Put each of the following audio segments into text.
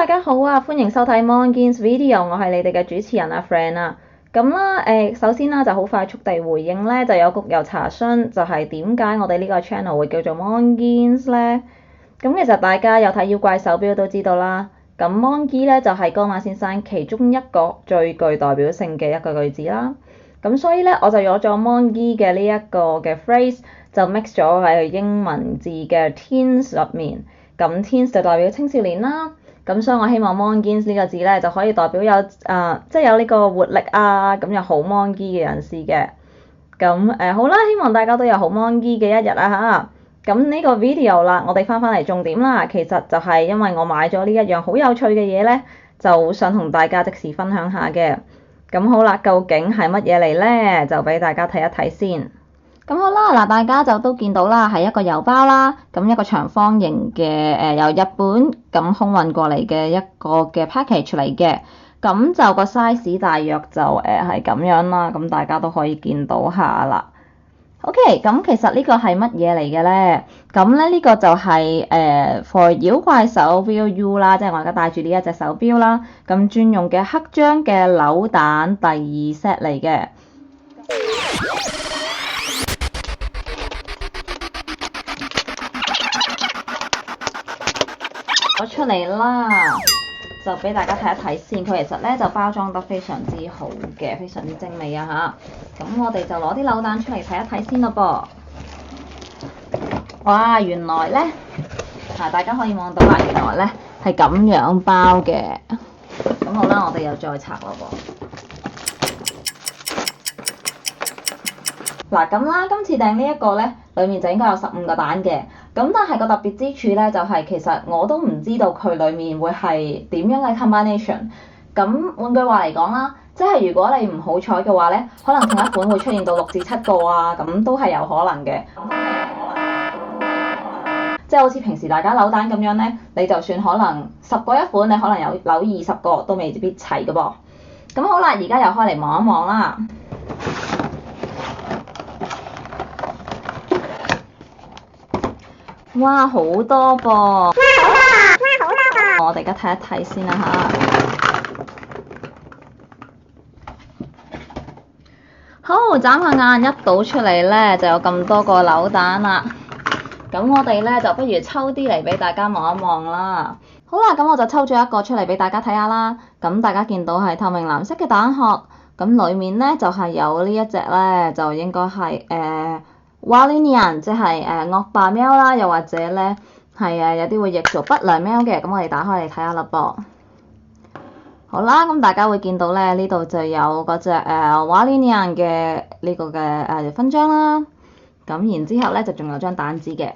大家好啊，歡迎收睇 Mongians Video，我係你哋嘅主持人阿 Fran 啊。咁啦，首先啦就好快速地回應咧，就有谷友查詢，就係點解我哋呢個 channel 會叫做 Mongians 咧？咁其實大家有睇妖怪手錶都知道啦。咁 Mongi 咧就係哥馬先生其中一個最具代表性嘅一個句子啦。咁所以咧我就攞咗 Mongi 嘅呢一個嘅 phrase，就 mix 咗喺英文字嘅 teens 入面。咁 teens 就代表青少年啦。咁所以我希望 Mongians 呢個字咧就可以代表有即係有呢個活力啊，咁有好 Mongi 嘅人士嘅。咁好啦，希望大家都有好 Mongi 嘅一日啊嚇。咁呢個 video 啦，我哋翻嚟重點啦，其實就係因為我買咗呢一樣好有趣嘅嘢咧，就想同大家即時分享下嘅。咁好啦，究竟係乜嘢嚟咧？就俾大家睇一睇先。咁好啦，嗱大家就都見到啦，係一個郵包啦，咁一個長方形嘅由日本咁空運過嚟嘅一個嘅 package 嚟嘅，咁就個 size 大約就係咁樣啦，咁大家都可以見到下啦。OK，咁其實呢個係乜嘢嚟嘅咧？咁咧呢個就係for 妖怪手錶 U 啦，即係我而家戴住呢一隻手錶啦，咁專用嘅黑章嘅扭蛋第二 set 嚟嘅。攞出嚟啦，就俾大家睇一睇先。佢其實咧就包裝得非常之好嘅，非常之精美啊嚇。咁我哋就攞啲扭蛋出嚟睇一睇先咯噃。哇，原來咧大家可以望到啦，原來咧係咁樣包嘅。咁好啦，我哋又再拆咯噃。嗱咁啦，今次訂呢一個咧，裡面就應該有15個蛋嘅。咁但係個特別之處咧，就係其實我都唔知道佢裡面會係點樣嘅 combination。咁換句話嚟講啦，即係如果你唔好彩嘅話咧，可能同一款會出現到6至7個啊，咁都係有可能嘅。即係好似平時大家扭蛋咁樣咧，你就算可能10個一款，你可能有扭20個都未必齊嘅噃。咁好啦，而家又開嚟望一望啦。哇，好多噃！哇，好多噃！我哋而家睇一睇先啦嚇。好，眨下眼一倒出嚟咧，就有咁多個扭蛋啦。咁我哋咧就不如抽啲嚟俾大家望一望啦。好啦，咁我就抽咗一個出嚟俾大家睇下啦。咁大家見到係透明藍色嘅蛋殼，咁裡面咧就係有呢一隻咧，就應該係Walinian 即係惡霸喵啦，又或者咧係有啲會譯做不良喵嘅，咁我哋打開嚟睇下啦噃。好啦，咁大家會見到咧呢度就有嗰隻Walinian 嘅呢個嘅勳章啦，咁然之後咧就仲有張蛋紙嘅。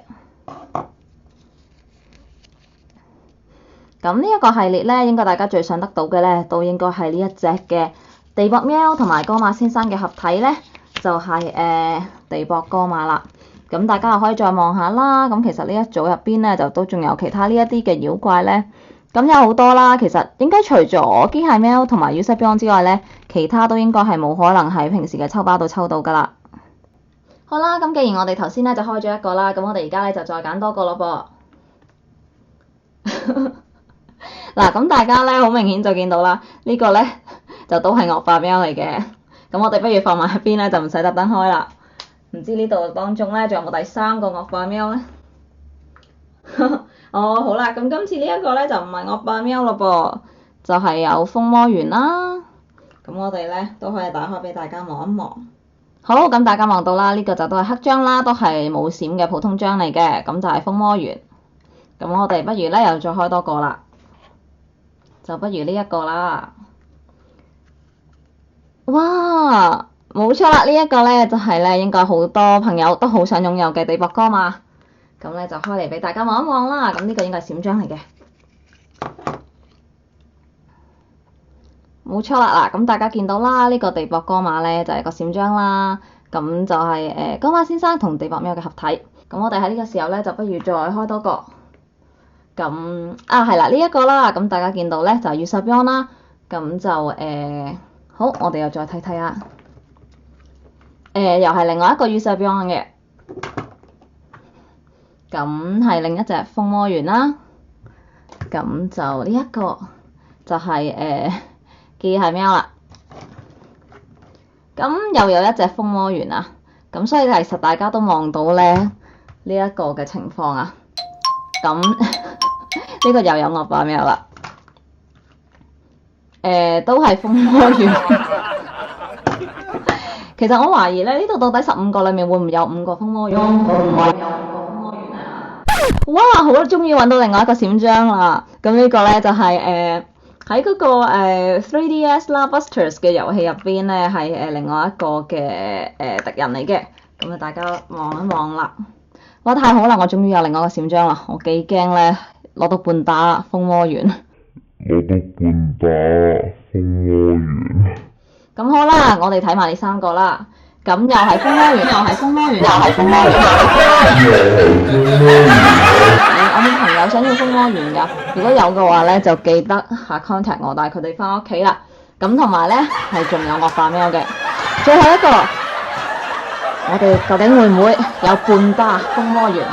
咁呢一個系列咧，應該大家最想得到嘅咧，都應該係呢一隻嘅地縛喵同埋哥馬先生嘅合體咧。就係地縛哥馬啦，咁大家又可以再望下啦。咁其實呢一組入邊咧，就都仲有其他呢一啲嘅妖怪咧，咁有好多啦。其實應該除咗機械喵同埋 Usabyon 之外咧，其他都應該係冇可能喺平時嘅抽包度抽到噶啦。好啦，咁既然我哋頭先咧就開咗一個啦，咁我哋而家咧就再揀多個咯噃。嗱，咁大家咧好明顯就見到啦，呢個咧就都係惡霸喵嚟嘅。咁我哋不如放埋一邊咧，就唔使特登開啦。唔知呢度當中咧，仲有冇第3個惡霸喵咧？哦，好啦，咁今次呢一個咧就唔係惡霸喵咯噃，就係有風魔猿啦。咁我哋咧都可以打開俾大家望一望。好，咁大家望到啦，呢個就都係黑章啦，都係冇閃嘅普通章嚟嘅，咁就係風魔猿。咁我哋不如咧又再開多個啦，就不如呢一個啦。哇，冇錯啦！呢一個咧就係咧應該好多朋友都好想擁有嘅地縛哥馬，咁咧就開嚟俾大家望一望啦。咁呢個應該係閃章嚟嘅，冇錯啦。嗱，咁大家見到啦，呢個地縛哥馬咧就係個閃章啦。咁就係哥馬先生同地縛喵嘅合體。咁我哋喺呢個時候咧就不如再開多個。咁係啦，呢一個啦。咁大家見到咧就係 Usabyon 啦。咁就好，我哋又再睇睇下，又係另外一個 Usabyon 嘅，咁係另一隻風魔猿啦。咁就呢一個就係機械喵啦。咁又有一隻風魔猿啊，咁所以其實大家都望到咧呢一個嘅情況啊。咁呢個又有惡霸喵啦，都係風魔猿。其實我懷疑咧，呢度到底15個裡面會唔會有5個風魔猿？會唔會有5個風魔猿啊？哇！好啦，終於揾到另外一個閃章啦。咁呢個咧就係喺嗰個3DS 啦 Busters 嘅遊戲入邊咧，係另外一個嘅敵人嚟嘅。咁啊，大家望一望啦。哇！太好啦，我終於有另外一個閃章啦。我幾驚咧攞到半打風魔猿。咁好啦，我哋睇埋呢3個啦。咁又係風魔猿，又係風魔猿，又係風魔猿。我冇朋友想要風魔猿㗎，如果有嘅話咧，就記得下 contact 我，帶佢哋返屋企啦。咁同埋咧係仲有惡霸喵嘅。最後一個，我哋究竟會唔會有半打風魔猿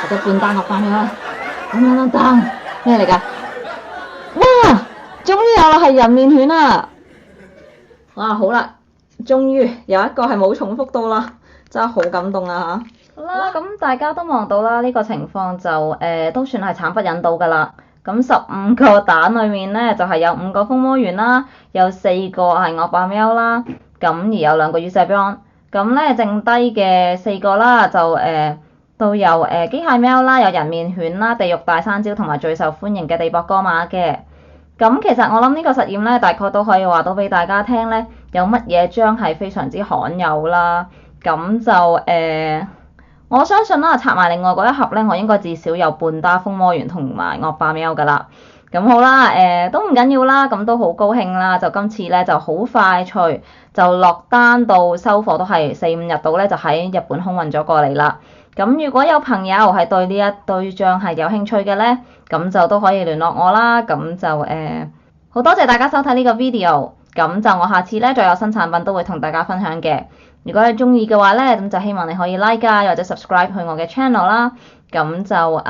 或者半打惡霸喵咧？噔咩嚟㗎？哇！終於有啦，係人面犬啊！哇，好啦，終於有一個係冇重複到啦，真係好感動啊嚇！好啦，咁大家都望到啦，呢個情況就都算係慘不忍睹㗎啦。咁15個蛋裡面咧，就係有5個風魔猿啦，有4個係惡霸喵啦，咁而有2個羽蛇邦。咁咧剩低嘅4個啦，就都有機械喵啦，有人面犬啦，地獄大山椒同埋最受歡迎嘅地博哥馬嘅。咁其實我諗呢個實驗咧，大概都可以話到俾大家聽咧，有乜嘢章係非常之罕有啦。咁就我相信啦，拆埋另外嗰一盒咧，我應該至少有半打風魔猿同埋惡霸喵㗎啦。咁好啦，都唔緊要啦，咁都好高興啦。就今次咧就好快脆，就落單到收貨都係4-5日到咧，就喺日本空運咗過嚟啦。咁如果有朋友係對呢一對章係有興趣嘅咧，咁就都可以聯絡我啦。咁就好多謝大家收睇呢個 video。咁就我下次咧再有新產品都會同大家分享嘅。如果你中意嘅話咧，咁就希望你可以 like 或者 subscribe 去我嘅 channel 啦。咁就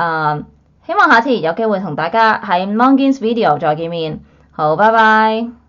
希望下次有機會同大家喺 Mongians video 再見面。好，拜拜。